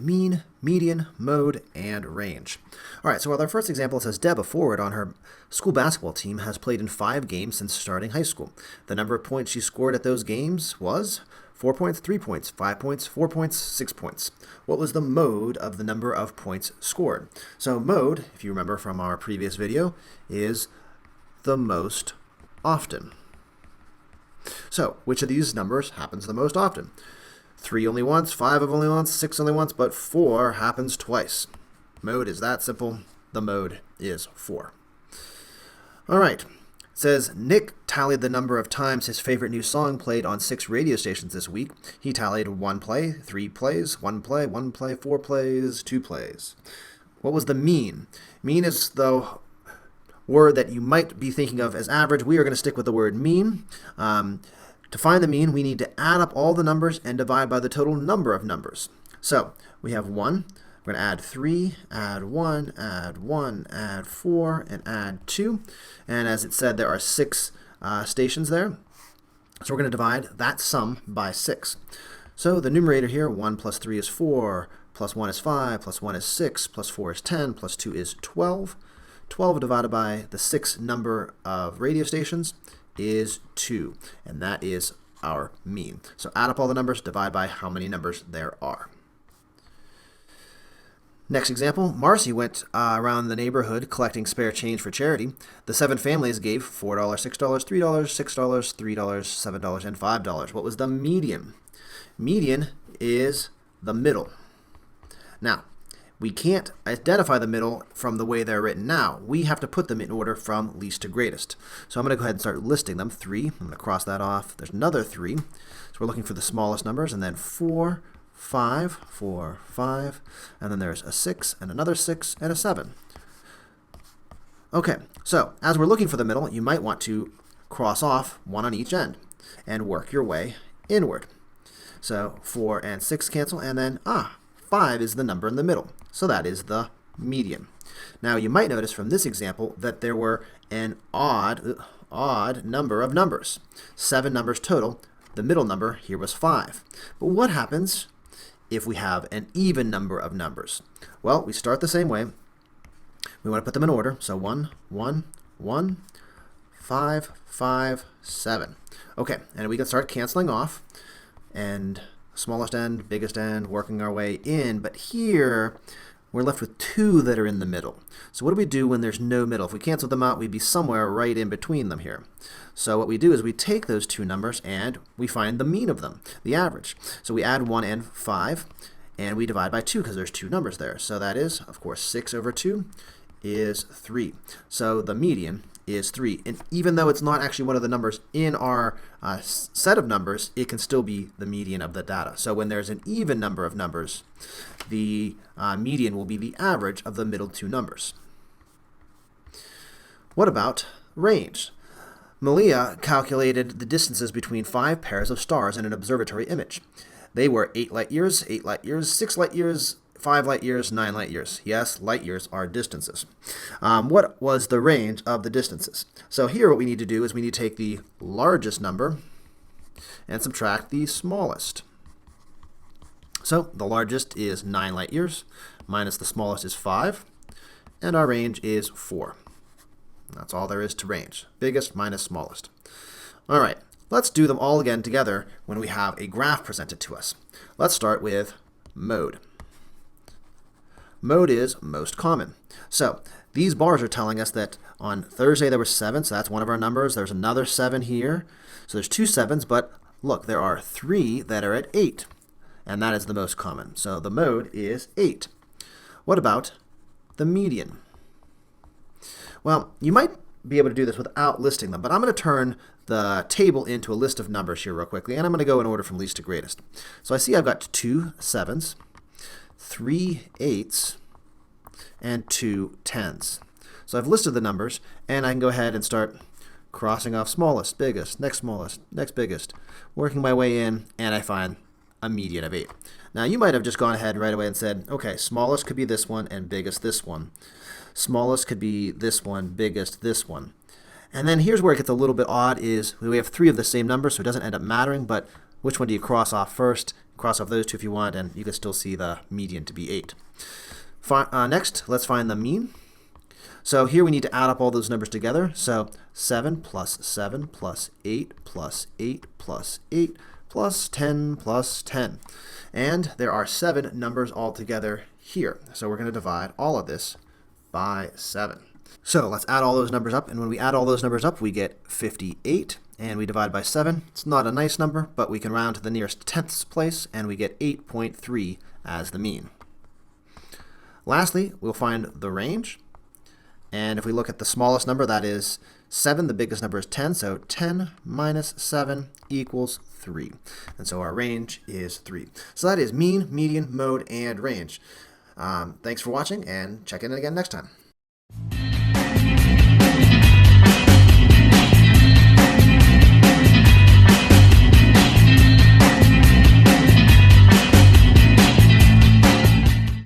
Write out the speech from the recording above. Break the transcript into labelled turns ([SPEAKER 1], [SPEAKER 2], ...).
[SPEAKER 1] mean, median, mode, and range. All right, so with our first example, it says Deb, a forward on her school basketball team, has played in 5 games since starting high school. The number of points she scored at those games was 4 points, 3 points, 5 points, 4 points, 6 points. What was the mode of the number of points scored? So mode, if you remember from our previous video, is the most often. So which of these numbers happens the most often? 3 only once, 5 only once, 6 only once, but 4 happens twice. Mode is that simple. The mode is 4. All right. It says Nick tallied the number of times his favorite new song played on 6 radio stations this week. He tallied 1 play, 3 plays, 1 play, 1 play, 4 plays, 2 plays. What was the mean? Mean is the word that you might be thinking of as average. We are going to stick with the word mean. To find the mean, we need to add up all the numbers and divide by the total number of numbers. So we have 1. We're going to add 3, add 1, add 1, add 4, and add 2. And as it said, there are 6 stations there. So we're going to divide that sum by 6. So the numerator here, 1 plus 3 is 4, plus 1 is 5, plus 1 is 6, plus 4 is 10, plus 2 is 12. 12 divided by the 6 number of radio stations is 2, and that is our mean. So add up all the numbers, divide by how many numbers there are. Next example, Marcy went around the neighborhood collecting spare change for charity. The 7 families gave $4, $6, $3, $6, $3, $7, and $5. What was the median? Median is the middle. Now, we can't identify the middle from the way they're written now. We have to put them in order from least to greatest. So I'm going to go ahead and start listing them. 3, I'm going to cross that off. There's another 3. So we're looking for the smallest numbers, and then 4, 5, 4, 5, and then there's a 6, and another 6, and a 7. Okay, so as we're looking for the middle, you might want to cross off 1 on each end and work your way inward. So 4 and 6 cancel, and then 5 is the number in the middle. So that is the median. Now you might notice from this example that there were an odd number of numbers. 7 numbers total. The middle number here was 5. But what happens if we have an even number of numbers? Well, we start the same way. We want to put them in order. So 1, 1, 1, 5, 5, 7. Okay, and we can start canceling off. And smallest end, biggest end, working our way in. But here, we're left with 2 that are in the middle. So what do we do when there's no middle? If we cancel them out, we'd be somewhere right in between them here. So what we do is we take those 2 numbers and we find the mean of them, the average. So we add 1 and 5, and we divide by 2 because there's 2 numbers there. So that is, of course, 6 over 2 is 3. So the median is 3. And even though it's not actually one of the numbers in our set of numbers, it can still be the median of the data. So when there's an even number of numbers, the median will be the average of the middle 2 numbers. What about range? Malia calculated the distances between 5 pairs of stars in an observatory image. They were 8 light years, 8 light years, 6 light years, 5 light years, 9 light years. Yes, light years are distances. What was the range of the distances? So here what we need to do is we need to take the largest number and subtract the smallest. So the largest is 9 light years, minus the smallest is 5, and our range is 4. That's all there is to range. Biggest minus smallest. All right, let's do them all again together when we have a graph presented to us. Let's start with mode. Mode is most common. So these bars are telling us that on Thursday there were 7, so that's one of our numbers. There's another 7 here. So there's 2 7s, but look, there are 3 that are at 8, and that is the most common. So the mode is 8. What about the median? Well, you might be able to do this without listing them, but I'm going to turn the table into a list of numbers here real quickly, and I'm going to go in order from least to greatest. So I see I've got 2 7s, 3 8s, and 2 10s. So I've listed the numbers, and I can go ahead and start crossing off smallest, biggest, next smallest, next biggest, working my way in, and I find a median of 8. Now you might have just gone ahead right away and said, okay, smallest could be this one and biggest this one. Smallest could be this one, biggest this one. And then here's where it gets a little bit odd is we have 3 of the same number, so it doesn't end up mattering, but which one do you cross off first? cross off those two if you want, and you can still see the median to be 8. Next, let's find the mean. So here we need to add up all those numbers together. So 7 plus 7 plus 8 plus 8 plus 8 plus 10 plus 10. And there are 7 numbers altogether here. So we're going to divide all of this by 7. So let's add all those numbers up, and when we add all those numbers up, we get 58, and we divide by 7. It's not a nice number, but we can round to the nearest tenths place, and we get 8.3 as the mean. Lastly, we'll find the range, and if we look at the smallest number, that is 7, the biggest number is 10, so 10 minus 7 equals 3. And so our range is 3. So that is mean, median, mode, and range. Thanks for watching, and check in again next time.